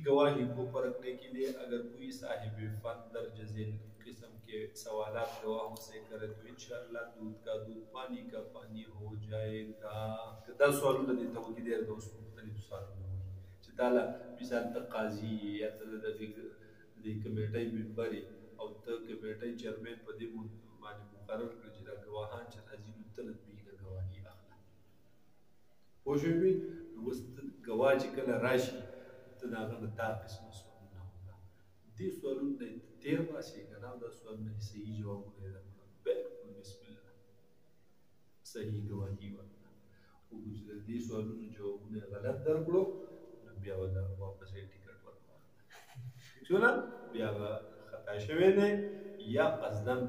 गवाही को परखने के लिए अगर कोई साहिब फन दर्ज झेल किस्म के सवालात गवाहों से करे तो इंशाअल्लाह दूध का दूध पानी का पानी हो जाएगा। 10 सवाल देता हूँ कि देर दोस्त मुख्तलिफ सवाल ताला मिसाल तक काजी या द कमेटी मेंबर और तक कमेटी चेयरमैन पदे माने मुकर्रर कर जरा गवाहान चल अजीब तलब भी का गवाही अखला होशबी वस्त गवाह कला राशि तनागन ता किस्म सवाल ना होगा दी सवाल ने 13 पासे का दा सवाल में सही जवाब दे दा बिल्कुल बिस्मिल्लाह सही गवाही वाला वो गुजर दी सवाल जो उन्हें गलत दरकड़ो बिया वाला वापस टिकट वर्क चुना बिया खता शवे ने या कज़दन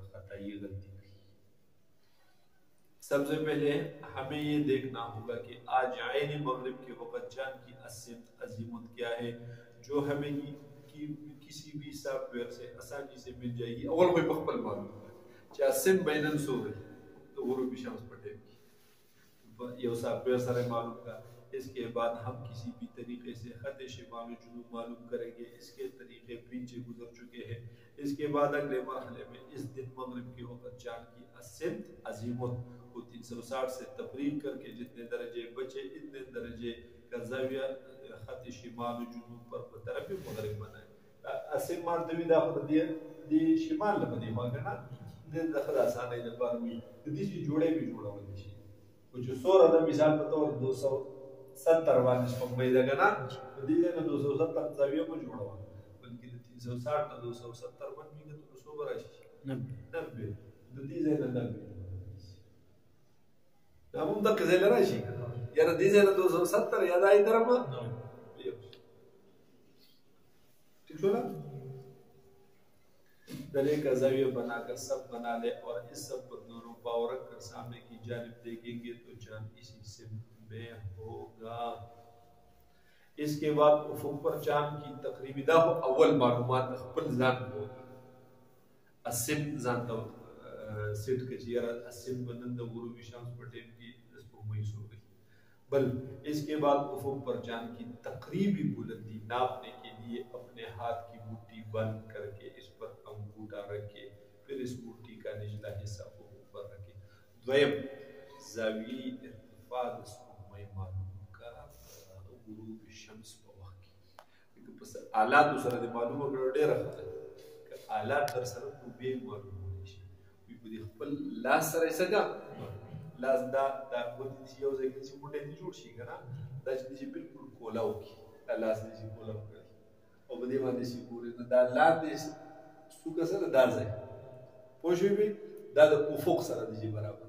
खता ये गलती की। सबसे पहले हमें ये देखना होगा कि आज आयन मगरिब के वक़्त चांद की अज़ीमत क्या है जो हमें किसी भी सॉफ्टवेयर से आसानी से मिल जाएगी। अव्वल कोई बखपल मालूम है चाहे सिम बैनन सो रही तो गुरूब शम्स पटेगी ये सॉफ्टवेयर सारे मालूम का। इसके बाद हम किसी भी तरीके से खत शिमाल जुनूब मालूम करेंगे, इसके तरीके पीछे गुजर चुके हैं। इसके बाद अगले मरहले में इस दिन मगरिब के वक़्त चांद की अज़ीमत को 360 से तफरीक करके जितने दर्जे बचे इतने दर्जे का ज़ाविया खत शिमाल जुनूब पर तरफ मगरिब बनाए। असिमाल दविदा दी शिमाल लबदी मागना दे दखल आसान है जब बारवी दिशी जोड़े भी जोड़ा वाली थी कुछ सोर अदम मिसाल बतौर 270 वाली स्पम्बई दगना दीजे ने 270 ज़ाविया को जोड़ा हुआ बल्कि 360 ना 270 बन भी तो 100 बराशी 90 दीजे ने 90 हम तक ज़ेल राशि यार दीजे ने 270 याद आई तरफ ठीक हो ना गले का ज़ाविया बनाकर सब बना ले और इस सब पर दोनों पाँव रखकर सामने की जानिब देखेंगे तो चांद इसी से में होगा। इसके बाद उफुक पर चांद की तकरीबी दा अव्वल मालूमात खपल जान को असिम जान तो सेट के जियारा असिम बनंद गुरूबी शम्स पटेल की इसको मुइस हो गई बल इसके बाद उफुक पर चांद की तकरीबी बुलंदी नापने के लिए अपने हाथ की मुट्ठी बंद करके इस पर अंगूठा रखे फिर इस मुट्ठी का निचला हिस्सा ऊपर रखे। द्वयम ज़ावी इर्तिफा मालूम का गुरूब शम्स पर वक्त की बस आला दूसरा दे मालूम अगर डेरा कि आला तर सर को बे मालूम होने चाहिए कोई बड़ी खपल लास सर ऐसा का लास दा बदी सी हो जाए किसी मुंडे नहीं जोड़ सी करना दाच दी बिल्कुल कोला होगी लास दी कोला होगी और बदी वाली सी पूरे दा ला दे सुका सर दा जाए पोषी भी दा उफुक सर दी बराबर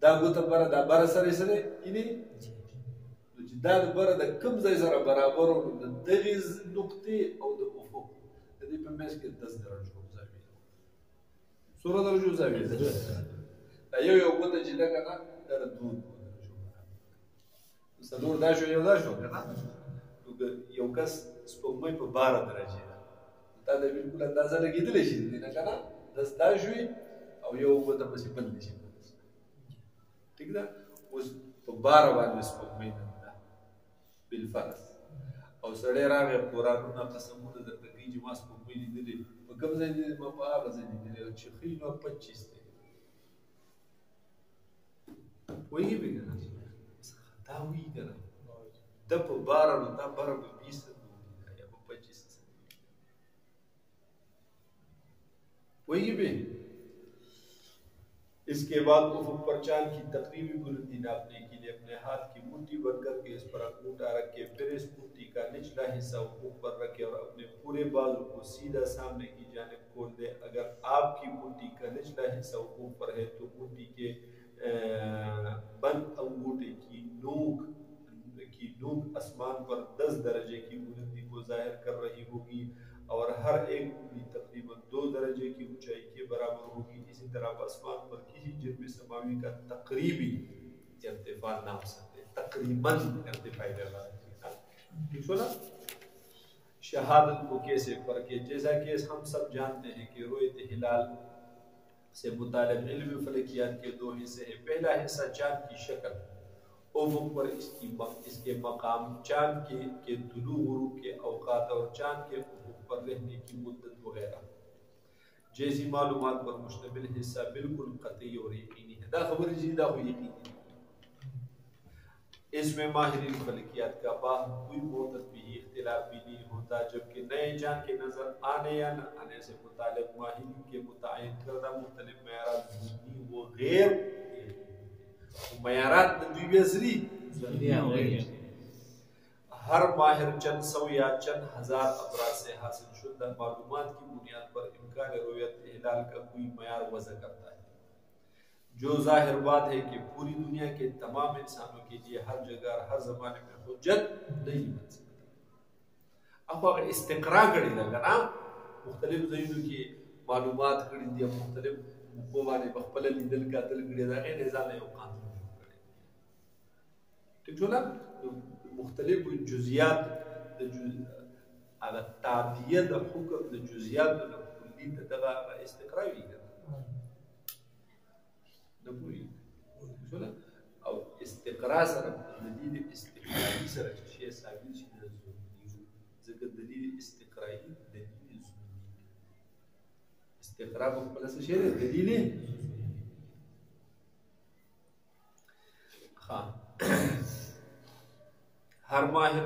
दा गुता बरा दा बरा सर इसने इन्हीं दा बरा दा कम ज़ाय सर बराबर और दगीज़ नुक्ते और द उफुक यदि पे मैं इसके 10 दर्जों ज़ाविया 16 दर्जों ज़ाविया दा यो गुता जिला करना दर दूध सलूर दाशो यो दाशो करना तो यो कस स्पोमय पे 12 दर्जे दा बिल्कुल अंदाज़ा लगी दिले शी देना करना 10 दाशोई और यो गुता बस बंदी शी ठीक है उस तो 12 वाले स्पोमय बिलफरस और सड़े रागे कुरान ना कसम हो दर तक की जमास को कोई नहीं दे और कब से दे बाबा से नहीं दे छखी नो 25 थे वही भी करना खता हुई करना दब 12 नो ता 12 20 या 25 वही भी। इसके बाद उफुक पर चांद की तकरीबी बुलंदी नापने के लिए अपने हाथ की मुट्ठी बंद करके इस पर अंगूठा रखे फिर इस मुट्ठी का निचला हिस्सा ऊपर रखे और अपने पूरे बाजू को सीधा सामने की जानिब खोल दे। अगर आपकी मुट्ठी का निचला हिस्सा ऊपर है तो मुट्ठी के बंद अंगूठे की नोक आसमान पर 10 दर्जे की बुलंदी को जाहिर कर रही होगी और हर एक उंगली तकरीबन 2 दर्जे की ऊंचाई के बराबर होगी। इसी तरह आसमान पर किसी जिर्म समावी का तकरीबी इर्तिफा नाप सकते तकरीबन इर्तिफाई ठीक हो ना। शहादत को कैसे परखे जैसा कि हम सब जानते हैं कि रोयत हिलाल से मुतालिक इल्म फलकियात के 2 हिस्से हैं। पहला हिस्सा चांद की शक्ल उफ़ुक़ पर इसके मकाम, चाँद के तुलू गुरूब के औकात और चाँद के उफ़ुक़ पर रहने की मुद्दत वगैरह जैसी मालूमात पर मुश्तमिल हिस्सा बिल्कुल क़तई और यकीनी है। दा खबर जीदा हो यकीनी, इसमें माहिरीन फलकियात का बाहर कोई मोतद भी इख्तिलाफ भी नहीं होता, जबकि नए जान के नजर आने या न आने से मुतालिक माहिरीन के मुतय्यन करदा मुख्तलिफ मयारात ज़ुन्नी व गैर मयारात नजरी हर माहिर चंद सौ या चंद हजार अफराद से हासिल शुदा मालूमात की बुनियाद पर इम्कान रुयत हिलाल का कोई मयार वज़ा करता है, जो जाहिर बात है कि पूरी दुनिया के तमाम इंसानों के लिए हर जगह हर जमाने में हुज्जत नहीं बन सकता। अब अगर इस्तिक़रा करी लगा ना मुख्तलिफ ज़ैनों की मालूमात करी दिया मुख्तलिफ मुकोवाने बखपल लीदल का दल करी दा है निज़ाम है कानून करी ठीक हो ना, मुख्तलिफ जुज़ियात अगर तादियत हुक्म द जुज़ियात द कुल्ली तदगा इस्तिक़रा भी करना न पूरी ठीक ना, और इस्तिक़रा सर दलील इस्तिक़राई सर शेय साबित शिद ज़ुन्नी ज़िक्र दलील इस्तिक़राई दलील ज़ुन्नी इस्तिक़रा बखपल से शेय दलील हाँ हर माहिर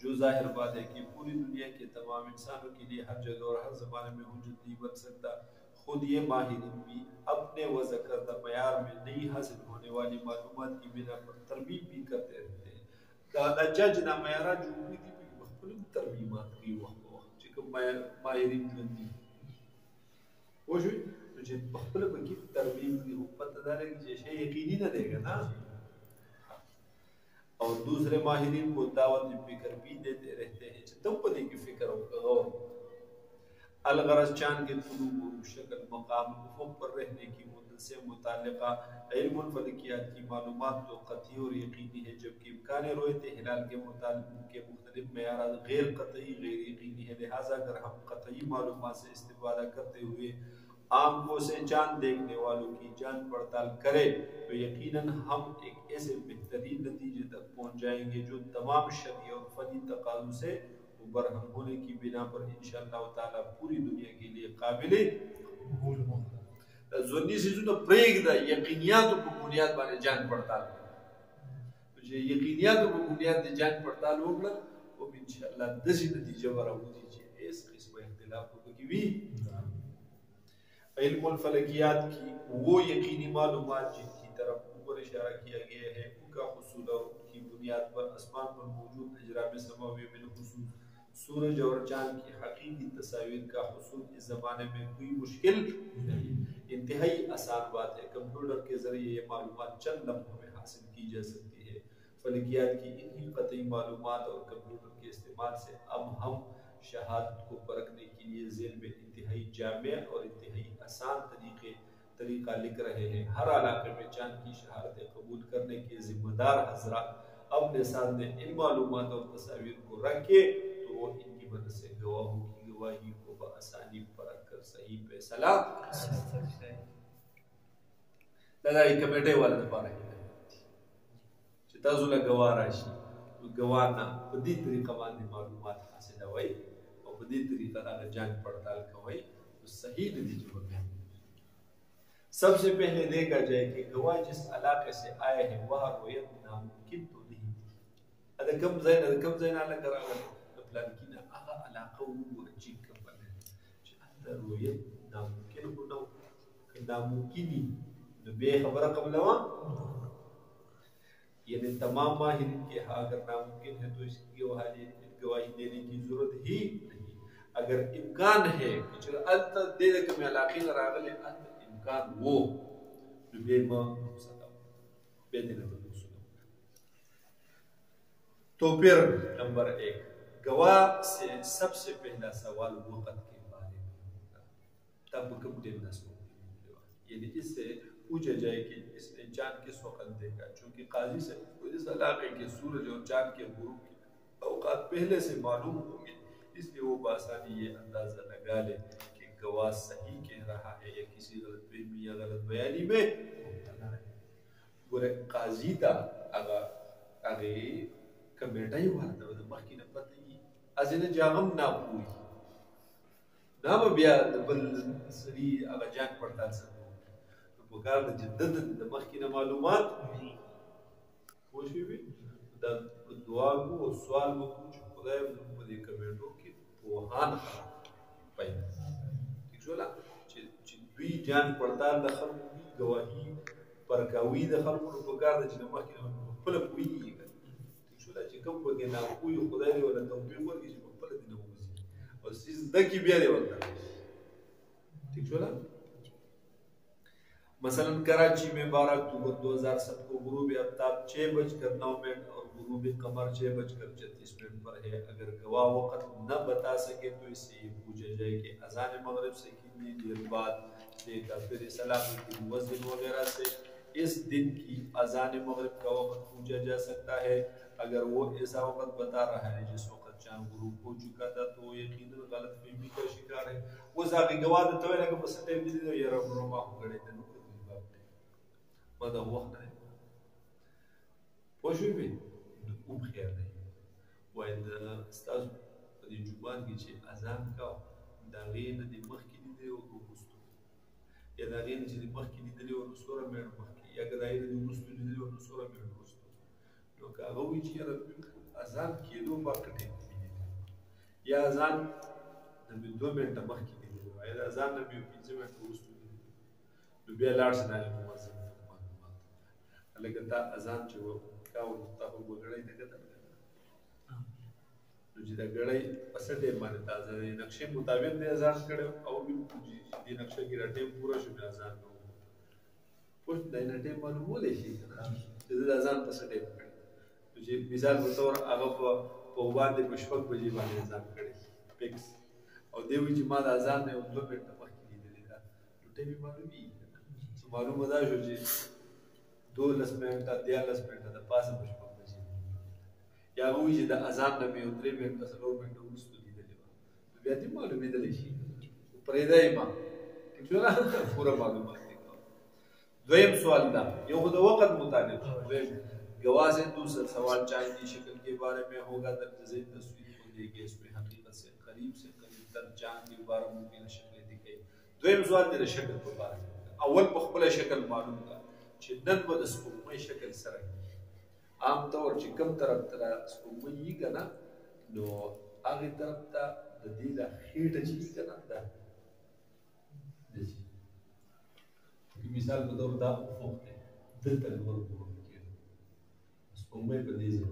जो जाहिर बात है कि पूरी दुनिया के तमाम इंसानों के लिए हर जगह और हर ज़माने में हुज्जत नहीं बन सकता। खुद ये माहिरीन भी अपने वज़ा करदा मयार में नहीं हासिल होने वाली मालूमात की बिना पर तरमीम भी करते रहते हैं। दादा जना मयारा जो भी थी बखपल तरमीमात की वक्त चिकम माहिरीन जल्दी वो जो तुझे बखपल की तरमीम की हुक्मत दारे की जैसे यकीनी न देगा ना, और दूसरे माहिरीन को दावत फिक्र भी देते रहते हैं तुम पति की फिक्र और अलगरज चांद के तुलू शक्ल मकाम उफ़ुक़ पर रहने की मुद्दत से मुताल्लिक़ा इल्मुल फलकियात की मालूमात तो क़तई और यकीनी है, जबकि इम्कान रुयत हिलाल के मुख्तलिफ मयारात गैर क़तई गैर यकीनी है। लिहाजा अगर हम क़तई मालूमात से इस्तिफ़ादा करते हुए आंखों से चांद देखने वालों की जांच पड़ताल करें तो यकीनन हम एक ऐसे बेहतरीन नतीजे तक पहुँच जाएंगे जो तमाम शरई और फनी तकाज़ों से बरहम होने की बिना पर इंशाअल्लाह ताला पूरी दुनिया के लिए काबिल ज़ुन्नी से जो प्रेग दा यकीनियात को बुनियाद बारे जांच पड़ताल तो ये यकीनियात को बुनियाद जांच पड़ताल होगा वो इंशाअल्लाह दसी नतीजे वाला होती है। इस किस्म इख्तिलाफ की भी इल्मुल फलकियात की वो यकीनी मालूमात जिनकी तरफ ऊपर इशारा किया गया है उनका हुसूल और उनकी बुनियाद पर आसमान पर मौजूद अजराब समावी बिलखुसूस सूरज और चांद की हकीकी तस्वीर का हुसूल इस ज़माने में कोई मुश्किल नहीं, इंतहाई आसान बात है। कंप्यूटर के ज़रिए ये मालूमात चंद लम्हों में हासिल की जा सकती है। फलकियात की इन्हीं क़तई मालूमात और कंप्यूटर के इस्तेमाल से अब हम शहादत को परखने के लिए ज़ेल में इंतहाई जामिया और इंतहाई आसान तरीका लिख रहे हैं। हर इलाके में चांद की शहादतें कबूल करने के जिम्मेदार हज़रात अपने सामने इन मालूमात और तस्वीर को रखे तो वो इनकी मदद से गवाहों की गवाही को बआसानी परख कर सही फैसला कमेटे वाला पारा चिताजुला गवाह राशि गवाना बदी तरीका वाली मालूमात हासिल हुई और बदी तरीका अगर जांच पड़ताल करवाई तो सही नतीजे होंगे। सबसे पहले देखा जाए कि गवाह जिस इलाके से आए हैं वह रोयत नामुमकिन तो नहीं, अगर कम जैन आला करा तो प्लान की ना आगा इलाका वो अच्छी कम बने अंदर रोयत नामुमकिन होना नामुमकिनी तो बेखबर कबलवा यानी तमाम माहिरीन के अगर नामुमकिन है तो इसकी गवाही देने की जरूरत ही नहीं। अगर इम्कान है कि चलो अंत दे दे के मैं इलाके का रागले अंत इम्कान वो बेमा सदा बेदने तो फिर नंबर एक गवाह से सबसे पहला सवाल वक़्त के बारे में होगा, तब कब दिन यानी इससे पूछा जाए कि इसने चांद किस वक्त देखा, चूंकि काजी से इस इलाके के सूरज और चांद के गुरूब के औकात पहले से मालूम होंगे, इसलिए वो बासानी ये अंदाजा लगा ले कि गवाह सही कह रहा है या किसी गलत फहमी या गलत बयानी में मुब्तला है। ګوره قاضي ته هغې کمیټه یې ورته د مخکې نه پته وي هسې نه چې هغه هم ناپوه وي دا به بیا د بل سړي هغه جنګ پړتال څنګه وکړي نو پکار ده چې ده د مخکې نه معلومات وي پوه شوې دا دعا کوو او سوال وکړو چې خدای زموږ په دې کمیټو کې پوهان پیدا ٹھیک شوله چې دوی جنګ پړتال د خلکو وي ګواهي پرکاوي د خلکو نو پکار ده چې د مخکې نه خپله پوهېږي ٹھیک شوله چې کوم پکې ناپوه وي خدای دې ورته توفیق ورکړي چې په خپله دې نه ووځي और सीधा की भी आने वाला ठीक है ना मसलन कराची में 12 अक्टूबर 2007 को गुरूब आफ्ताब 6:09 और गुरूब कमर 6:36 पर है अगर गवाह वक्त न बता सके तो इससे ये पूछा जाए कि अजान मगरिब से कितनी देर बाद देगा फिर सलामी की मुअज्जिन वगैरह से इस दिन की अजान मगरिब का वक्त पूछा जा सकता है अगर वो ऐसा वक्त बता रहा है जिस वक्त चांद गुरूब हो चुका था तो यकीनन गलत फहमी का शिकार है वो जाके गवाह तो है कि बस टाइम दे दो यार रोमा हो गए थे नो कोई बात नहीं मदा वक्त है पहुंचे भी उम खैर नहीं وإن استاذ دې جوبان کې چې اذان کا دا غین د مخ کې دي او وروستو یا دا غین چې د مخ کې دي او وروستو مې مخ کې یا دا غین د وروستو دي او وروستو مې وروستو نو هغه وی چې اذان کېدو وخت یا اذان د 2 منټه مخکې دی یا د اذان نه 15 منټه وروسته دی نو بیا لاړ شي نه مؤذن معلومات لکه دا اذان چې کاو تاسو وګړی دغه نو چې دا ګړی په څه ټیم باندې تازه نقشې مطابق دی اذان کړو او بالکل دې نقشه کې راټیم پورا شو اذان نو پوه دا نه ټیم معلومول شي چې دا اذان په څه ټیم کړو چې مثال په تور هغه په باندې په شپږ بجې باندې اذان کړی فکس او دی وی چې ما د اذان نه 2 منټه مخکې لیدلې ده نو ټیم معلومي معلومه ده چې 12 منټه 13 منټه د پاسه په شپږ بجې یا وی چې د اذان نه 3 منټه 4 منټه وروسته لیدلې و بیا دې معلومه ده شي پرې دی ما ٹھیک شو پورا معلومات دي دویم سوال دا یو د وخت مطابق गवाह से दूसरा सवाल चांद की शक्ल के बारे में होगा दर्जे तस्वीर को देगी इसमें हकीकत से करीब तर चांद की बारे मुमकिन शक्ल दिखाई دویم سوال د شکل په اړه اول په خپل شکل معلوم کا چې نن به د سپوږمۍ شکل سره عام طور چې کوم طرف ته سپوږمۍ یې کنه نو هغه طرف ته د دې د خېټه چې کنه دا مثال په تور دا افق دی دلته نور मुंबई प्रदेश है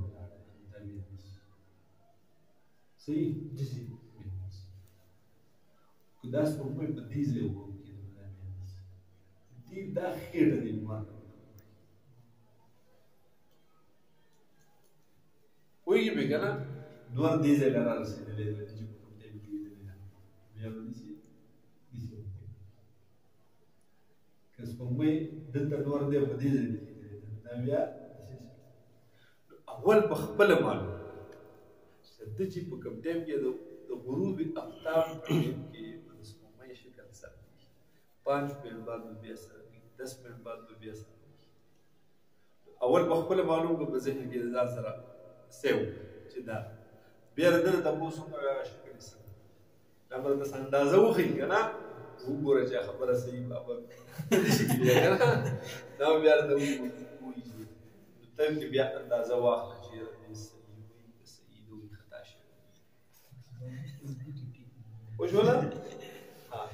सही जी कुदास मुंबई प्रदेश है वो दी दा खेड दी मार कोई भी कहना नोर दीजे लगा रसे ले ले जी को ते भी दे ना मैं बोली सी कस मुंबई दत्ता नोर दे प्रदेश दे ना बिया اول په خپل معلوم چې چې په کوم ټیم کې د غروب افتاب کې د سپوږمۍ شکل سره 5 منټ بعد بیا سره 10 منټ بعد بیا سره اول په خپل معلوم کو په ذهن کې ځان سره سیو چې دا بیا دغه تاسو په شکل سره دا به د اندازه وخی کنه وګوره چې خبره صحیح به دا بیا د تم کې بیا اندازه واخله چې صحیح وي خطا شوی وشولا हाँ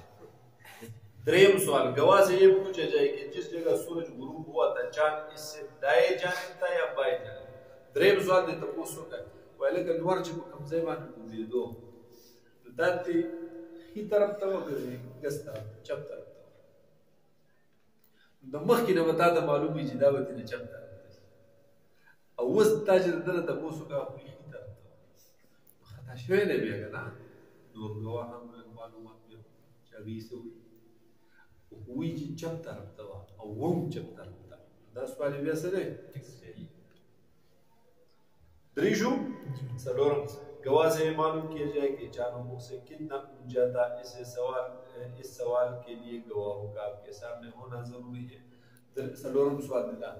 دریم سوال गवाह से ये पूछा जाए कि जिस जगह सूरज गुरूब हुआ था चांद इससे दाएं जानिब था या बाएं जानिब دریم سوال دې تاسو کا وایله که نور چې کوم ځای باندې ډوبېدو دا ته هی طرف ته وګورئ ګس طرف چپ طرف ته د مخکې نه وتا ته معلومي چې دا وته نه چپ طرف او وس تاجر دله تاسو کا خو هی طرف ته خطا شوی نه بیا کنه نور غوا هم معلومات به چاوي سوي وی چې چپ طرف ته او ووم چپ طرف ته دا سوال بیا سره دریشو سلورم गवाह से मालूम किया जाए कि जानवरों से कितना ऊंचा था इस सवाल के लिए गवाहों का आपके सामने होना जरूरी है सलोरम सवाल दिला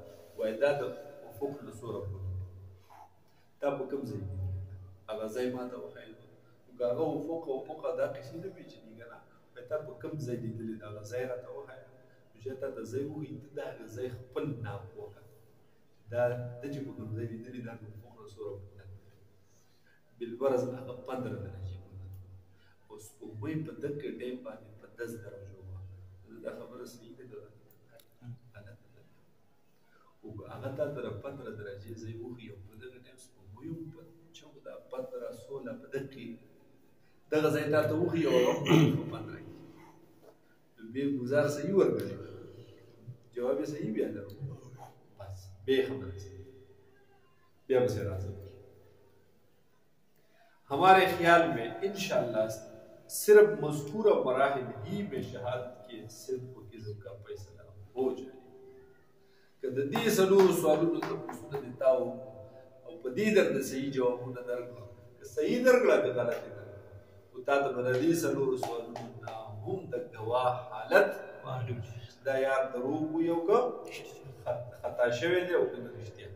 وایي دا د افق له سوره پورې دا په کوم ځای کې هغه ځای ما ته وښایي که هغه افق دا قیسې نه پېژني که نه وایي تا په کوم ځای لیدلې د هغه ځای راته وښایه نو چې تا د ځای وښایي ته د هغه ځای خپل نام وکړه دا ده چې په کوم ځای لیدلې دا د افق له سوره پورې بالفرض هغه 15 درجې او سپوږمۍ په دغه ټایم باندې په 10 درجو وه دا خبره صحیح ده که غلطه ده او هغه تا ته 15 درجې ځای وښیي او په دغه ټایم سپوږمۍ هم په 14 15 16 په دغه کې دغه ځای تا ته وښیي او هغه په 15 کې نو بیا ګزار صحیح ورکړي جواب یې صحیح بیا درو بس بیا خبره صحیح بیا پسې راځم हमारे ख्याल में इंशाअल्लाह सिर्फ मज़कूरा मराहिल ही में शहादत के सिर्फ व किज़्ब का फैसला हो जाए कि दी सलूर सवालों तो पूछना देता हो और पदीदर ने सही जवाब न दरगला कि सही दरगला के गलत दरगला उता तो दी सलूर सवालों ना हम तक गवाह हालत मालूम दा यार दरूब यो का खता शवे दे और रिश्ते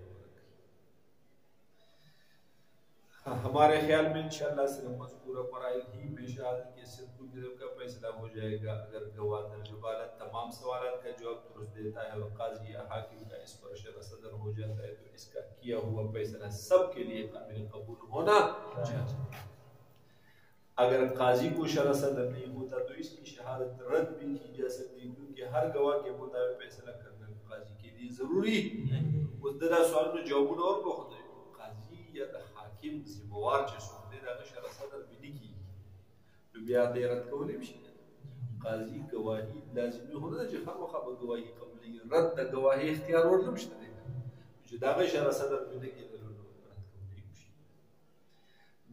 हमारे ख्याल में इंशाअल्लाह सिर्फ मज़कूरा मराइल ही में शहादत के सिद्क़ व किज़्ब का फैसला हो जाएगा अगर गवाह तर्जुबाला तमाम सवालात का जवाब दुरुस्त देता है और काजी या हाकिम का इस पर शरह सदर हो जाता है तो इसका किया हुआ फैसला सबके लिए काबिल कबूल होना चाहिए अगर काजी को शरह सदर नहीं होता तो इसकी शहादत रद्द भी की जा सकती है क्योंकि हर गवाह के मुताबिक फैसला करना काजी के लिए जरूरी उस दरा सवाल में जवाब और को होता है काजी या हाकिम जिम्मेवार چې څوک دی د هغه شرح صدر به نه کېږي نو بیا دی رد کولی شي قاضي ګواهي لازمي خو نه ده چې خامخا به ګواهي قبلوي رد د ګواهي اختیار ور هم شته دی چې د هغه شرح صدر به نه کېدلو نو رد کولی شي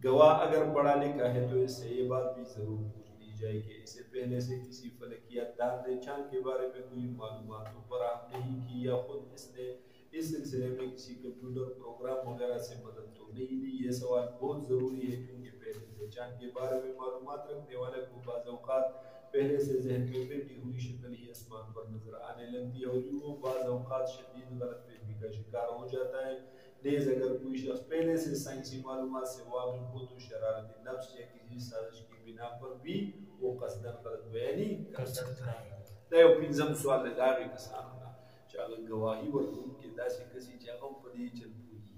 गवाह अगर पढ़ा लिखा है तो इससे ये बात भी जरूर पूछ ली जाए कि इसे पहले से किसी फलकियात दान चांद के बारे में कोई मालूमात फराहम नहीं की या खुद इसने इस सिलसिले में किसी कंप्यूटर प्रोग्राम वगैरह से मदद तो नहीं ली ये सवाल बहुत ज़रूरी है क्योंकि पहले से चांद के बारे में मालूमात रखने वाले को बाज़ औक़ात पहले से जहन में बैठी हुई शक्ल ही आसमान पर नजर आने लगती है और वो बाज़ औक़ात शदीद गलतफहमी का शिकार हो जाता है नेज़ अगर कोई शख्स पहले से साइंसी मालूमात से वाकिफ़ हो तो शरारत नफ्स या किसी साजिश की बिना पर भी वो क़स्दन गलत बयानी कर सकता है دا یو پنځم سوال دی د هغې کسانو نه چې هغه ګواهي ورکوونکي داسې کسي چې هغه هم په دې چل پوهېږي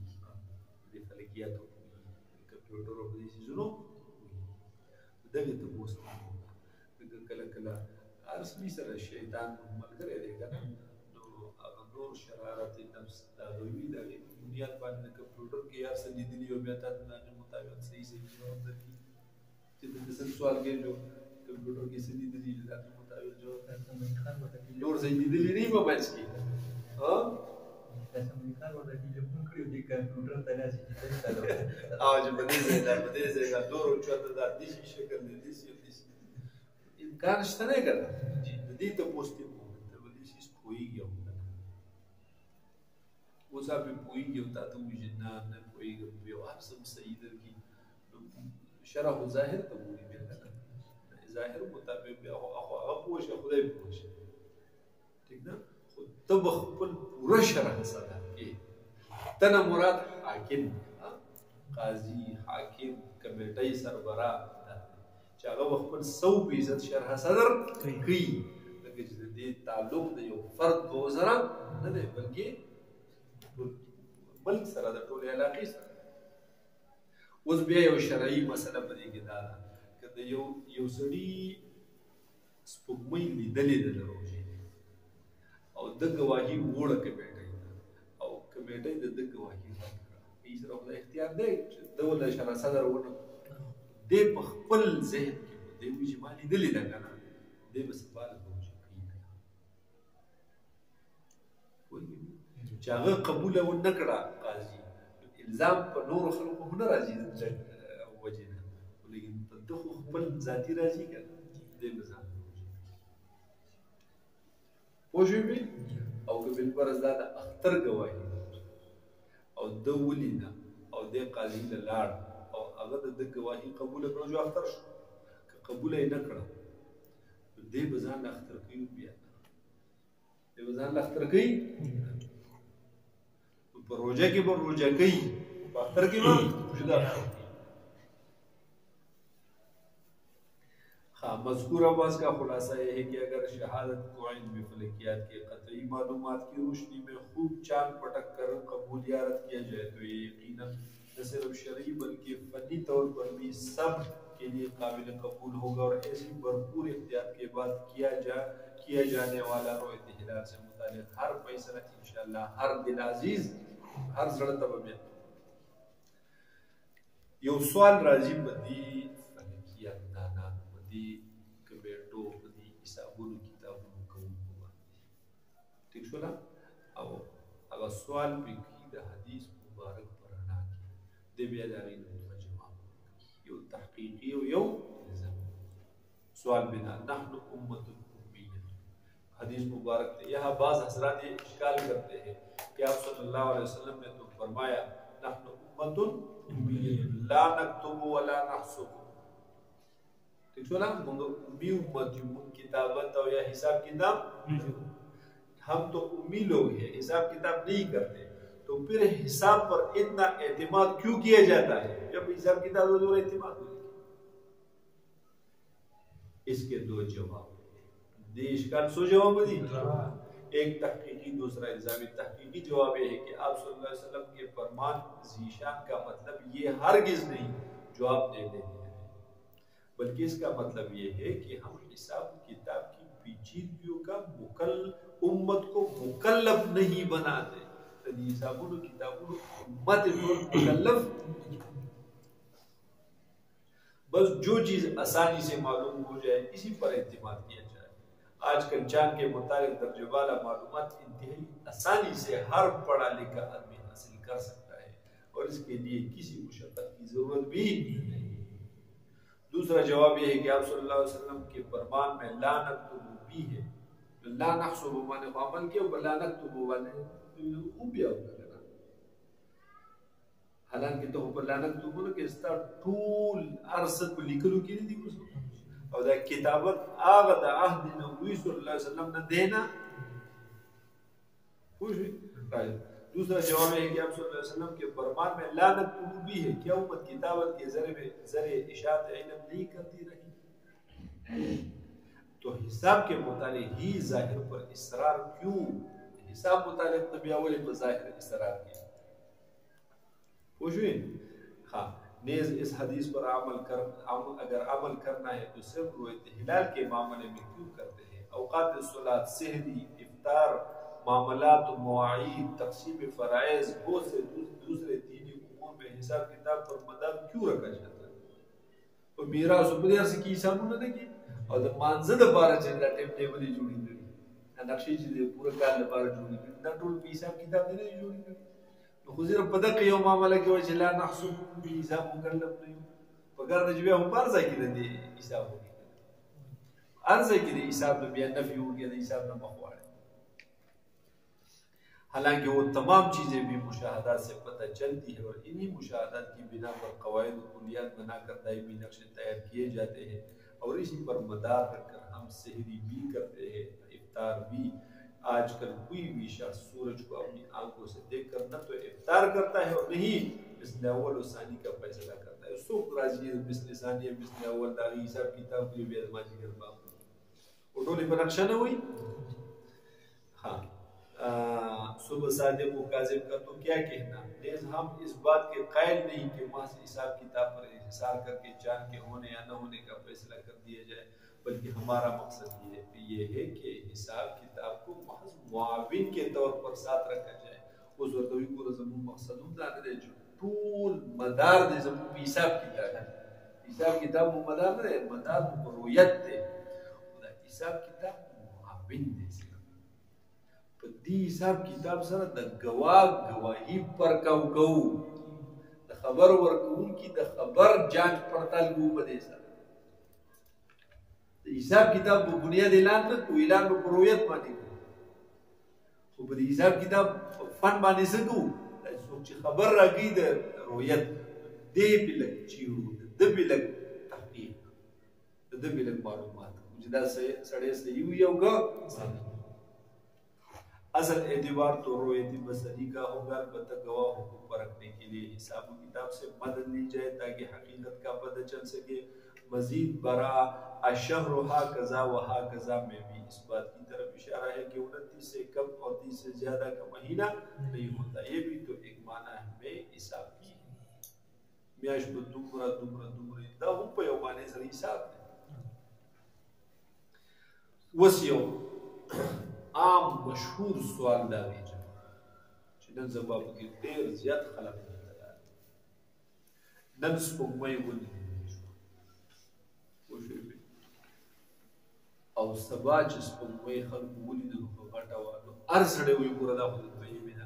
د فلکیاتو پوهېږي د کمپیوټر او په دې څیزونو پوهېږي دغې تپوس ته ځکه کله کله رسمي سره شیطان ملګری دی که نه نو هغه نور شرارت نفس د هغه وي د هغې په بنیاد باندې د کمپیوټر کې هر څه لیدلي او بیا تا ته د هغې مطابق صحیح جواب درکړي چې د قسم سوال کې جو کمپیوټر کې څه لیدلي د هغې مطابق جواب نور ځای لیدلي نه وي په منځ کې او چې په دې ځای دا په دې ځای دا نور چېرته دا داسې شکل دی داسې او داسې امکان شته نه که نه د دې تپوس دی ته به دې څیز پوهېږي او که نه اوس هغه پرې پوهېږي او تا ته وایي چې نه نه پوهېږم یو هر څه به صحیح درکړي شرع خو ظاهر ته ګوري بیا که نه ظاهر مطابق بیا خو هغه پوه شه خدای پوه شه ٹھیک نه خو ته به خپل پوره شرح سره کې ته نه مراد حاکم قاضي حاکم کمیټۍ سربراه چې هغه به خپل 100% شرح صدر کوي لکه چې د دې تعلق د یو فرد په سره نه دی بلکې ملک سره د ټولې علاقې سره اوس بیا یو شرعي مسله په دې کې دا ده که د یو سړي سپوږمۍ لیدلې ده د روژې او د ګواهي وړه کمیټۍ ده او کمیټۍ د ده ګواهي رد کړه هیڅ سره خدای اختیار دی چې ده ورله شرح صدر ونه دی په خپل ذهن کې به دی وایي چې ما لیدلې ده که نه دی به سبا له روژې کوي چې هغه قبوله ونه کړه قاضي الزام په نورو خلکو خو نه راځي د وجې نه لیکن په ده خو خپل ذاتي راځي که نه دی به ځان پوه شوې او که بالفرض دا د اختر ګواهي او ده ولیده او دی قاضي له لاړ او هغه د ده ګواهي قبوله کړه جو اختر شو که قبوله یې نه کړه نو دی به ځان له اختر کوي بیا دی به ځان له اختر کوي पर रोजा के पर रोजा गई अख्तर के बाद जुदा। हाँ, मज़कूर आवाज़ का खुलासा यह है कि अगर शहादत को इल्म फलकियात के क़तई मालूमात की रोशनी में खूब चांद पटक कर कबूलियात किया जाए तो ये यकीनन न सिर्फ शरई बल्कि फ़नी तौर पर भी सब के लिए काबिल कबूल होगा। और ऐसी भरपूर एहतियात के बाद किया जाने वाला रोयत हिलाल से मुताल्लिक़ हर फैसला इंशाअल्लाह हर दिल अजीज हर जड़ तब में यो सवाल राजी बदी फलकियात दाना बदी कबेटो बदी हिसाबुल किताबुल कौन हुआ ठीक शोला। अब सवाल पे की द हदीस मुबारक पढ़ना की दे बिया जारी न जवाब यो तहकीकी यो सवाल बिना नहनु उम्मतुल उम्मिय्या हदीस मुबारक थे। यहाँ बाज़ हज़रात ये इश्काल करते हैं कि आप सल्लल्लाहु अलैहि वसल्लम ने तो फरमाया नहनु उम्मतुल उम्मिय्या ला नक्तुबु व ला नहसुबु ठीक है ना। मुंगो उम्मी उम्मत युम किताबत और या हिसाब किताब हम तो उम्मी लोग हैं हिसाब किताब नहीं करते तो फिर हिसाब पर इतना एतमाद क्यों किया जाता है जब हिसाब किताब पर एतमाद हो। इसके दो जवाब देश का सो जवाब दी एक तहकीकी दूसरा इल्जामी। तहकीकी जवाब यह है कि आप सल्लल्लाहु अलैहि वसल्लम के फरमान ज़ीशान का मतलब ये हरगिज़ नहीं जो आप दे देंगे बल्कि इसका मतलब ये है कि हम हिसाब किताब की पेचीदगियों का उम्मत को मुकल्लफ नहीं बनाते। हिसाबुल किताबुल उम्मत मुकल्लफ बस जो चीज आसानी से मालूम हो जाए इसी पर एतमाद किया जाए। आजकल चांद के मुताबिक दर्जे वाला मालूमात इंतहाई आसानी से हर पढ़ा लिखा आदमी हासिल कर सकता है और इसके लिए किसी मुशक्कत की जरूरत भी नहीं। दूसरा जवाब यह है कि आप सल्लल्लाहु अलैहि वसल्लम के फरमान में ला नक्तुबु भी है ला नहसुबु माने अमल के ला नक्तुबु वाले उबिया होगा हालांकि तो ऊपर ला नक्तुबु के स्टार टूल अरसत लिखलू की नहीं दी उसको और दा किताबत आगा दा अहद नबी सल्लल्लाहु अलैहि वसल्लम ने देना खुश है। दूसरा जवाब है कि आप सल्लल्लाहु अलैहि वसल्लम के फरमान में ला नक्तुबु भी है क्या उम्मत किताबत के जरिए इशाअत इल्म नहीं करती रही तो हिसाब के मुतालिक ही जाहिर पर इसरार क्यों हिसाब मुतालिक नबी अवल पर जाहिर इसरार किया खुश हुई। हाँ नेज इस हदीस पर अगर अमल करना है तो सिर्फ रोयत हिलाल के मामले में क्यों करते हैं। औकात सलात सहरी इफ्तार मामलात मवाईद तक़सीम फ़राइज़ बहुत से दूसरे दीनी उमूर में हिसाब किताब पर मदार क्यों रखा जाता है। तो मेरा सुपरिया से की हिसाब न देखिए और द मानज़द बारह चंदा टेप टेबल जुड़ी जुड़ी नक्शे चीज़ें पूरा काल बारह जुड़ी जुड़ी ना टोल हिसाब किताब देने जुड़ी जुड़ी तो खुद पता कि यो मामला के वजह ला नहसुबु भी हिसाब मुकल्लफ नहीं पगार नजबे हम पर जाके दे हिसाब हो गया अर्ज़ के हिसाब में बयान नफी हो गया हिसाब में मखवाड़। हालांकि वो तमाम चीज़ें भी मुशाहदात से पता चलती है और इन्हीं मुशाहदात की बिना पर कवायद कुलियात बनाकर दायमी नक्शे तैयार किए जाते हैं और इसी पर मदार रखकर हम सहरी भी करते हैं इफ्तार भी। आजकल कोई भी शख्स सूरज को अपनी आंखों से देखकर न तो इफ्तार करता है और नहीं मिस्ल अव्वल और सानी का फैसला करता है। सुख राजी मिस्ल सानी मिस्ल अव्वल दागी हिसाब किताब के भी आजमाजी कर बाप उठोली पर नक्शा न हुई। हाँ सुबह सादिक काज़िब का तो क्या कहना लेकिन हम इस बात के कायल नहीं कि महज हिसाब किताब पर इंहिसार करके चांद के होने या न होने का फैसला कर दिया जाए बल्कि हमारा मकसद ये है कि हिसाब किताब को महज मुआविन के तौर पर साथ रखा जाए। उस वक्त भी पूरा ज़मीन मकसद होता है जो टूल मदार दे ज़मीन हिसाब किताब मदार दे मदार रुयत दे हिसाब किताब मुआविन दे दी हिसाब किताब सर द गवाही पर कौ द खबर वर्कून की द खबर जांच पड़ताल गु बदे सर हिसाब किताब बुनियाद ऐलान न तो ऐलान में रुयत मानी तो बदी हिसाब किताब फन माने सकू सोच खबर रगी द रुयत दे बिलक चीरू द बिलक तहकीक द बिलक मालूमात मुझदा से सड़े से यू योगा असल एतबार तो रोयती बसरी का होगा, अलबत्ता गवाहों को परखने के लिए हिसाब किताब से मदद ली जाए ताकि हकीकत का पता चल सके। मजीद बरा अशहर हाकज़ा व हाकज़ा में भी इस बात की तरफ इशारा है कि 29 से कम और 30 से ज्यादा का महीना नहीं होता। ये भी तो एक माना है में हिसाब की म्याश में दुमरा दुमरा दुमरा दा हम पे माने सर हिसाब वसियो आम मशहूर सवाल दागी नन जवाब के ढेर ज्यादा खलक नन स्पोगमई वुली او سبا چې سپوږمۍ خلکو ولیدل په غټه وه نو هر سړی وایي ګوره دا خو د دویمې ده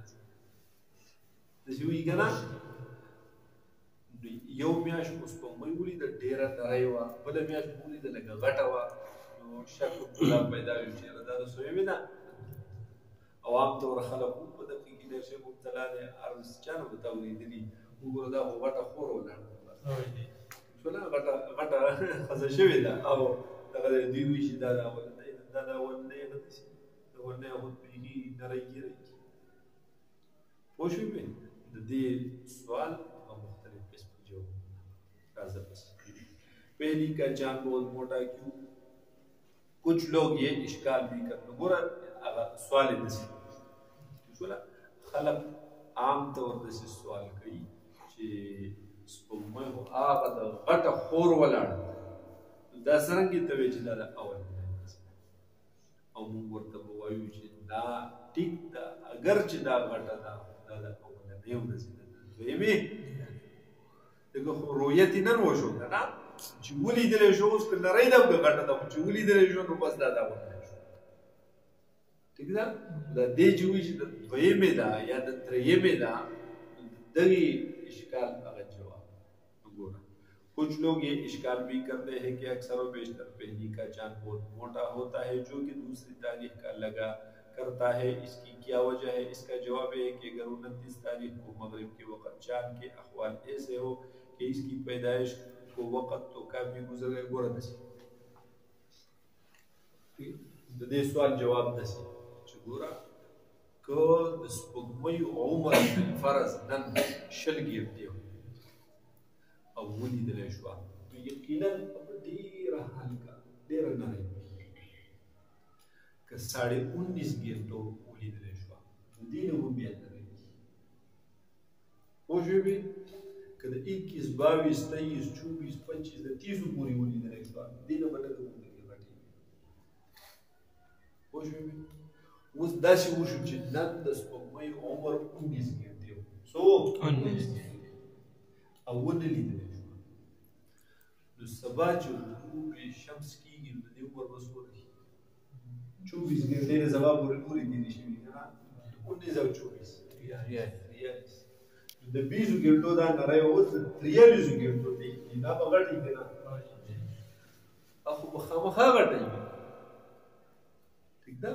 داسې وایي که نه یو میاشت مو سپوږمۍ ولیده ډېره نری وه بله میاشت مو ولیده لږه غټه وه نو شک ګلاب پیدا وي چې یاره دا د سویمې ده او عام طور خلک هم په دغه کې ډېر شی مبتلا دی هر چا نه به تا اورېدلي وګوره دا خو غټه خور ولاړه شوله غټه ښځه شوې ده او دغه دوی وایي چې دا د اولنۍ ده دا د اولنۍ نه داسې د اولنۍ خو بیخي نری ګیری پوه شوې پې د دې سوال مختلف قسم جواب راځه بس پہلی کا جان بہت موٹا کیوں کچھ لوگ یہ اشکال بھی کرتے گورا سوال دسی شولا خلق عام طور دسی سوال کوي چې سپوږمۍ خو هغه د غټه خور ولاړه دا څرنګه ته وایي چې دا د اول او موږ ورته ووایو چې دا ټیک ده اگر چې دا غټه ده دا د اولنۍ ورځې ده دویمې دغه خو رویت یې نن وشو که نه چې ولیدلی شو اوس که نری ده او که غټه ده خو چې ولیدلی شو نو بس دا د اولنۍ شو ټیک ده دا دې چې وایي چې د دویمې ده یا د درېیمې ده دغې اشکال هغه جواب وګوره कुछ लोग ये इश्काल भी करते हैं कि अक्सर और बेशतर पहली का चांद बहुत मोटा होता है जो कि दूसरी तारीख का लगा करता है। इसकी क्या वजह है? इसका जवाब है कि अगर 29 तारीख को मगरिब के वक्त चांद के अहवाल ऐसे हो कि इसकी पैदाइश को वक्त तो काफी गुजर गए गोरा दसी दे सवाल जवाब दसी गोरा को स्पगमई उमर फर्ज नन शल गिरते हो او ولیدلی شوه نو یقینا په ډېره هلکه ډېره نرۍ که 19.5 ګیرټو ولیدلی شوه نو دې نه هم بیا نرۍ پوه شوې که د 21 22 23 24 25 د 30 پورې ولیدلی شوه دې نه به ډېره غټېږي پوه شوې اوس داسې وشو چې نن د سپوږمۍ عمر 19 ګیرټې و څو او ونه لیدلی شو نو سبا چې غروب شمس کېږي نو د دې عمر به څومره شي 24 ګیرټې د سبا پورې نورې تېرې شوي که نه 19 او 24 د 20 ګیرټو دا نری اوس 43 ګیرټو دی دا به غټ وي که نه خو به خامخا غټه وي ټیک ده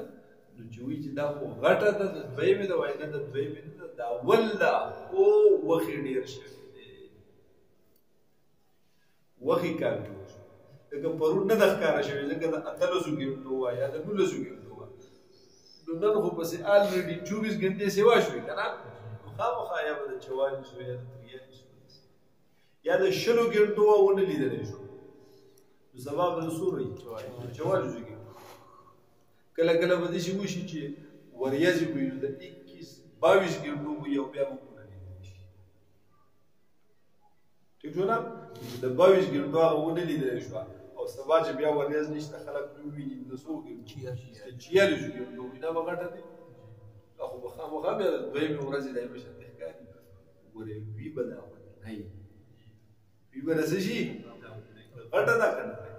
نو چې وایي چې دا خو غټه ده د دویمې ده وایي نه د دویمې نه ده د اول ده خو وخې ډېر شوي وخی کار جوړ شو لکه پرون نه د ښکاره شوې ځکه د 18 ګیرټو وه یا د 19 ګیرټو وه نو نن خو پسې آلریډي 24 ګنټې سیوا شوې که نه نو خامخا یا به د 44 یا د 43 یا د 20 ګیرټو وه ونه لیدلی شو نو سبا به د څو وایي 44 ګیرټو کله کله به داسې وشي چې وریځې وي نو د 21 22 ګیرټو وي او بیا به ونه لیدلی شي ټیک شو نه د 22 ګیرټو هغه ونه لیدلی شوه او سبا چې بیا وریځ نشته خلک وویني د څو ګیرټو 46 ګیرټو وي دا به غټه دی خو به خامخا بیا د دویمې ورځې دا یې په شان ښکاري ګورې وي به دا اولنۍ وي به د څه شي غټه ده که نه دی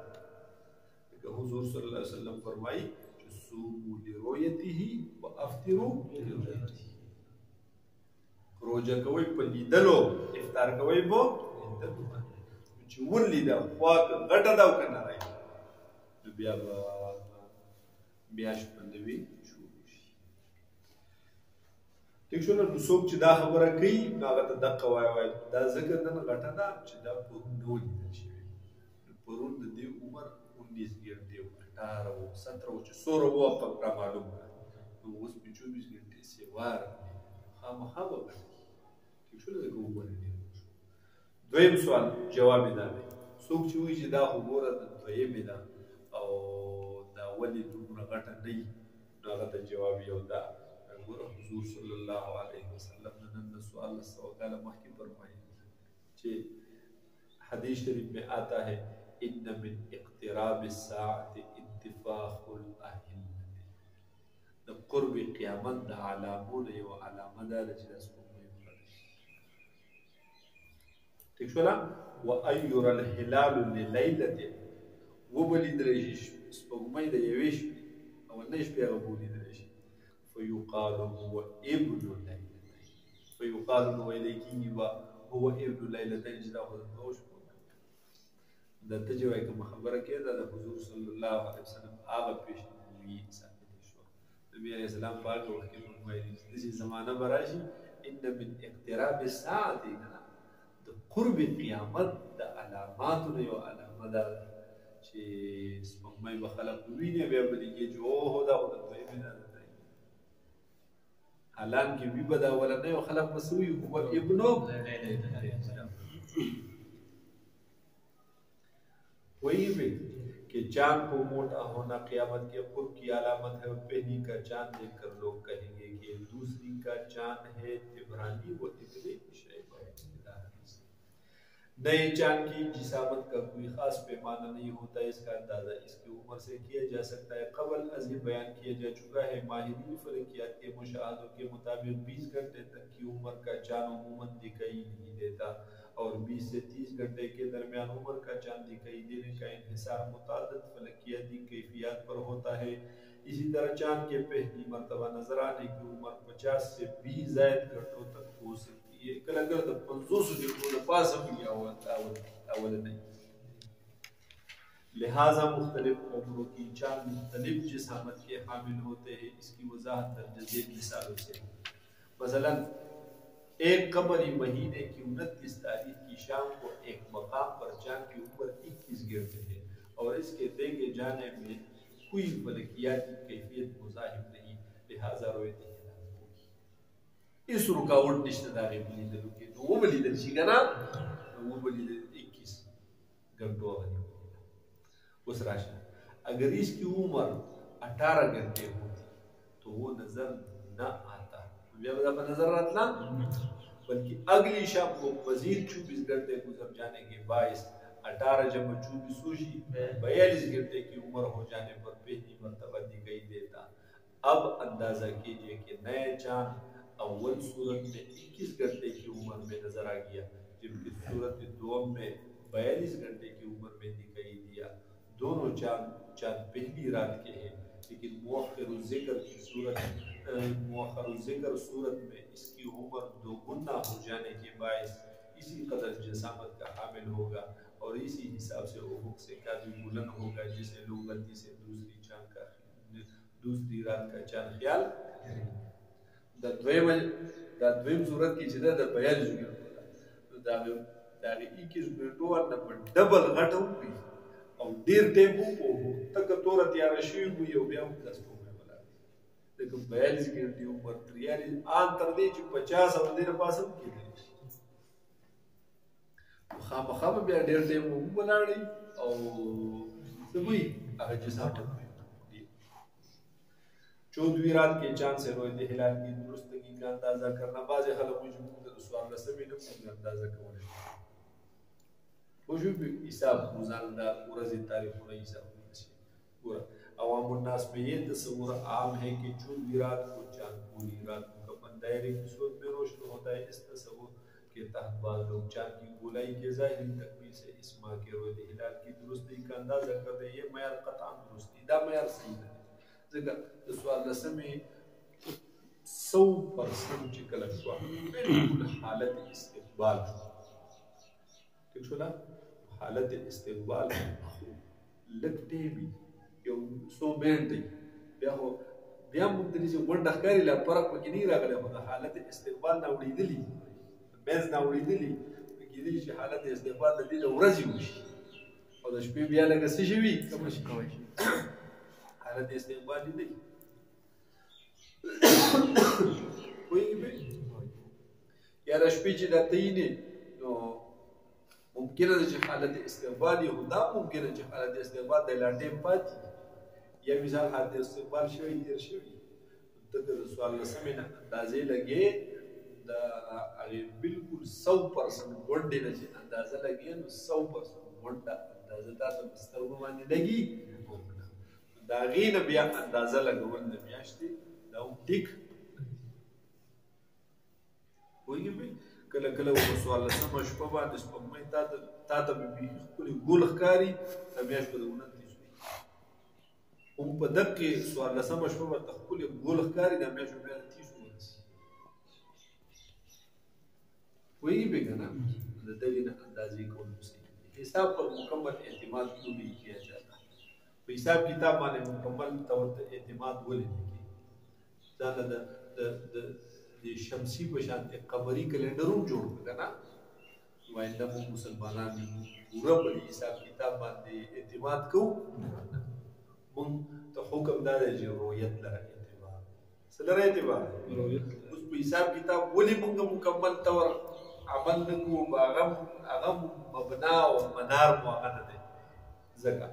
لکه حضور صلی الله علیه وسلم فرمایي چې صوموا لرؤیته وافطروا لرؤیته روژه کوئ په لیدلو افطار کوئ په چې ولیده خوا که غټه ده او که نری نو بیا به میاشت باندې وي شروع شي ټیک شو نو څوک چې دا خبره کوي نو هغه ته دقه وایي دا ځکه نن غټه ده چې دا پرون نه ولیدل شوې نو پرون د دې عمر 19 ګیرټې و 18 و 17 و چې څومره و را معلوم کړه نو اوس په 24 غنټې سیوار خامخا به غټي ټیک شو دغه وګورئ دویم سوال جواب دا دی څوک چې وایي چې دا خو ګوره د دویمې ده او دا ولې دومره غټه نه وي نو هغه ته جواب یو دا ګوره حضور صلی الله علیه وسلم نن د 1400 کاله مخکې فرمایي چې حدیث شریف میں آتا ہے ان من اقتراب الساعة انتفاخ الاهلة د قرب قیامت د علامونه یو علامه ده چې د سپوږمۍ ٹھیک شو لا وان يرى الهلال لليلة وبلیدل شي سپوږمۍ د یوې شپې او نه شپې هغه ولیدل شي فيقال هو ابن ليلتين فيقال هو الیکي هو ابن ليلتين چې دا خو د دوه شپو دا ته چې وایي کومه خبره کې ده د حضور صلی الله علیه وسلم هغه پیشنګویي ثابت شو نبی علیه السلام پاک وخت کې فرمایي چې زمانه به راشي ان من اقتراب الساعة د قرب قیامت د علاماتو نه یو علامه ده چې سپوږمۍ به خلک وویني بیا به لیکي چې اوهو دا خو د دویمې ده حالانکې وي به دا ولنی او خلک به څه وي هو ابنو वही भी कि चांद को मोटा होना क़यामत के क़ुर्ब की अलामत है और पहली का चांद देखकर लोग कहेंगे कि दूसरी का चांद है इब्रानी वो इतने शैबा नए चांद की जिसामत का कोई खास पैमाना नहीं होता इसका अंदाज़ा इसकी उम्र से किया जा सकता है कबल अज़ी बयान किया जा चुका है माहिरीन फ़लकियात के मुशाहदों के मुताबिक 20 घंटे तक की उम्र का चांद अमूमन दिखाई नहीं देता और 20 से 30 घंटे के दरमियान उम्र का चांद दिखाई देने का इंहिसार मुतादिद फलकियाती कैफियत पर होता है इसी तरह चांद के पहली मरतबा नजर आने की उम्र 50 से 20 ज़ायद घंटों तक हो सकती है कल अगर 50 घंटों के पास हम किया हुआ अवल नहीं लिहाजा मुख्तलिफ उम्रों की चांद मुख्तलिफ जिसामत के हामिल होते हैं इसकी वजाहत दर्ज मिसालों से मसलन एक कमरी महीने की 29 तारीख की शाम को एक मकाम पर चांद की उम्र 21 गिरते हैं और इसके देखे जाने में कोई फलकियाती कैफियत मुजाहिर नहीं लिहाजा रोयत इस रुकावट निश्चितदारी बलीदल के तो वो बलीदल शिकना वो बलीदल 21 घंटों उस राशि अगर इसकी उम्र 18 घंटे होती तो वो नजर न आता नजर आता बल्कि अगली शाम को मजीद 24 घंटे गुजर जाने के बायस 18 जमा 24 सूची 42 घंटे की उम्र हो जाने पर पहली मरतबा दिखाई देता अब अंदाजा कीजिए कि नए चांद अव्वल सूरत में 21 घंटे की उम्र में नजर आ गया जबकि सूरत दोम में 42 घंटे की उम्र में दिखाई दिया दोनों चांद पहली रात के हैं लेकिन मुअख्खर ज़िक्र की सूरत में इसकी उम्र दोगुना हो जाने के बायस इसी कदर जसामत का हामिल होगा और इसी हिसाब से उफुक से काफी बुलंद होगा जिसे लोग गलती से दूसरी रात का चांद ख्याल द्वयम सूरत की चीज़ है 42 घंटों तो दागे 21 घंटों और डबल घंटों भी और देर टेम्पो को तक तोरा तैयार शुरू हुई हो गया 10 लेकिन 42 घंटे उम्र 43 आन तर दे 50 और देर पासन की खाम बया डेढ़ टाइम वो बनाड़ी और सभी अगर जैसा 14वीं रात के चांद से रोए हिलाल की दुरुस्तगी का अंदाजा करना बाज़ खलक मौजूद सवाल रसमी ने अंदाजा करना वजूब हिसाब रोजाना पूरा तारीख होना हिसाब पूरा अवाम उन्नास में ये तस्वुर आम है कि 14वीं रात को चांद पूरी रात मुकम्मल दायरे की सूरत में रोशन होता है इस तस्वुर के तहत बाद लोग चांद की गोलाई के ज़ाहिरी तकमील से इस माह के रोज़ हिलाल की दुरुस्ती का अंदाजा कर रहे हैं मयार क़तान दुरुस्ती दा मयार सही है जगह तो सवाल रस्म 100% चिकल हुआ बिल्कुल हालत इस्तिक़बाल ठीक है ना हालत इस्तिक़बाल लगते भी यो 100 मिनट بیا موږ د دې ونډه ښکاري لا فرق پکې نه راغلی خو د حالت استقبال نه اورېدلي میز نه اورېدلي کېدلی چې حالت استقبال د دې د ورځې وشي او د شپې بیا لکه څه شي وي حالت استقبال لیدلی پوهېږې پې یاره شپې چې دا ته یې نو ممکنه ده چې حالت استقبال یې خو دا ممکنه چې حالت استقبال دی لا ټایم پاتې یا مثال حالت استقبال شوی تېر شوي ته که د څوارلسمې نه اندازې لګې د هغې بلکل 100% غونډې نه چې اندازه لګې نو 100% غونډه اندازه تا ته په سترګو باندې لګي د هغې نه بیا اندازه لګول د میاشتې دا هم ټیک پوهېږې پې کله کله په 14مه شپه باندې سپوږمۍ تا ته به بیخي ښکلې ګل ښکاري دا میاشت به د 29 هم په دقې 14مه شپه به ته ښکلې ګل ښکاري دا میاشت به بیا د 30 ورسي پوهېږې پې که نه د دغې نه اندازې کول صحیح حساب پر مکمل اعتماد کیوں نہیں کیا جاتا په حساب کتاب باندې مکمل طور ته اعتماد ولې نه کېږي ځانله د شمسي په شان قمري کلنډر هم جوړ کړه که نه واینده موږ مسلمانان یو پوره په حساب کتاب باندې اعتماد کوو موږ ته حکم دا دی چې رویت لره اعتبار څه لره اعتبار اوس په حساب کتاب ولې موږ مکمل طور عمل نه کوو هغه مبنا او منار مو هغه نه دی ځکه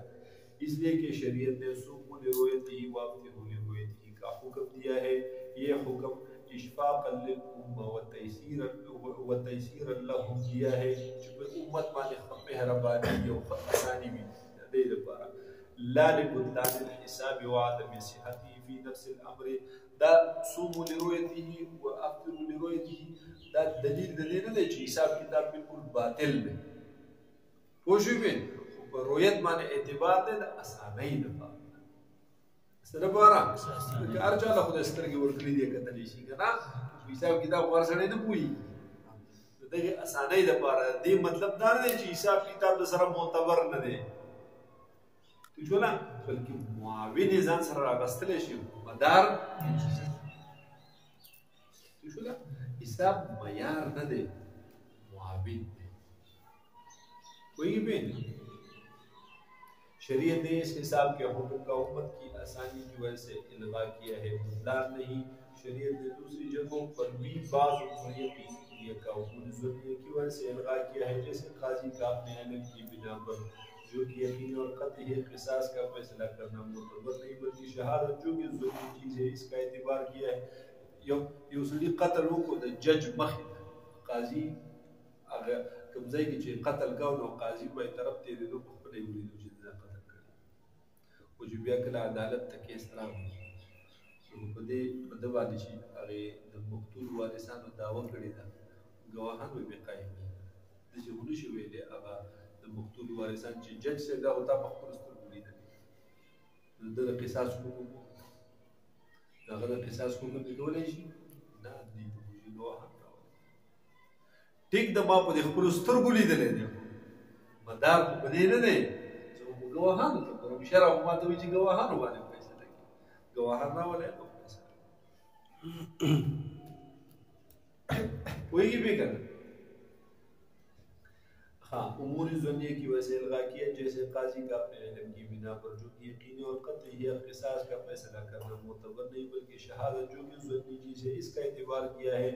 اس لیے کہ شریعت نے صوموا لرؤیته وافطروا لرؤیته کا حکم دیا ہے یہ حکم اشفاقا للامه وتيسيرا لهم دیا ہے چې په امت باندې مهرباني او آساني وي د دې لپاره لا لبطلان الحساب وعدم صحته في نفس الامر دا صوموا لرؤيته وافطروا لرؤيته دا دلیل د دې نه دی چې حساب کتاب بالکل باطل دی پوه شوې پې په رؤیت باندې اعتبار دی د اسانۍ لپاره څه لپاره که هر چا له خدای سترګې ورکړي دي کتلی شي که نه حساب کتاب هر سړی نه پوهېږي د دغې اسانۍ لپاره دې مطلب دا نه دی چې حساب کتاب د سره معتبر نه دی پوه شو نه بلکې معاون یې ځان سره راغستلی شي مدار پوه شو نه حساب معیار نه دی معاون دی پوهېږي پې شریعت نے اس حساب کے حکم کا امت کی آسانی کی وجہ سے الغا کیا ہے بطلان نہیں شریعت نے دوسری جگہوں پر بھی بعض اموریت کا عقول ضروری کی وجہ سے الغا کیا ہے جیسے قاضی کا اپنے علم کی بنا پر جو کہ یقین اور قطعی قصاص کا فیصلہ کرنا معتبر نہیں بلکہ شہادت جو کہ ضروری چیز ہے اس کا اعتبار کیا ہے یو سړي قتل وکړو د جج مخې ته قاضي هغه کوم ځای کې چې قتل کوو نو قاضي به یې طرف تېرېدو په خپله یې ولیدو چې دا قتل کړی خو چې بیا کله عدالت ته کیس راغلو نو په ده باندې چې هغې د مقتول وارثانو دعوه کړې ده ګواهان به بې قایمې داسې خو نشي ویلی هغه د مقتول وارثان چې جج صاحب دا خو تا په خپلو سترګو لیدلي نو ده د قصاص حکم هغه د قصاص حکم یې کولی شي نه دوی ته خو چې ګواهان راولي ټیک د ما په دې خپلو سترګو لیدلی دی مدار خو په دې نه دی زه خو ګواهانو ته ګورم شرع خو ما ته وایي چې ګواهانو باندې فیصله کړي ګواهان راولئ نو فیصله پوهېږي پې که نه हाँ उमूर ज़न्निया की वजह से इल्गा किया जैसे काजी का अपने इल्म की बिना पर जो कि यकीनी और कतई है क़िसास का फैसला करना मुतबर नहीं बल्कि शहादत जो कि ज़न्नी चीज़ है इसका एतबार किया है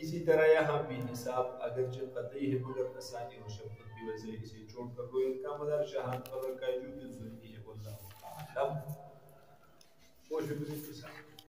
इसी तरह यहाँ भी हिसाब अगरचे कतई है मगर आसानी और शफ़क़त की वजह से इसे छोड़कर रोयत का मदार शहादत पर रखा है जो कि ज़न्नी है वल्लाहु आलम।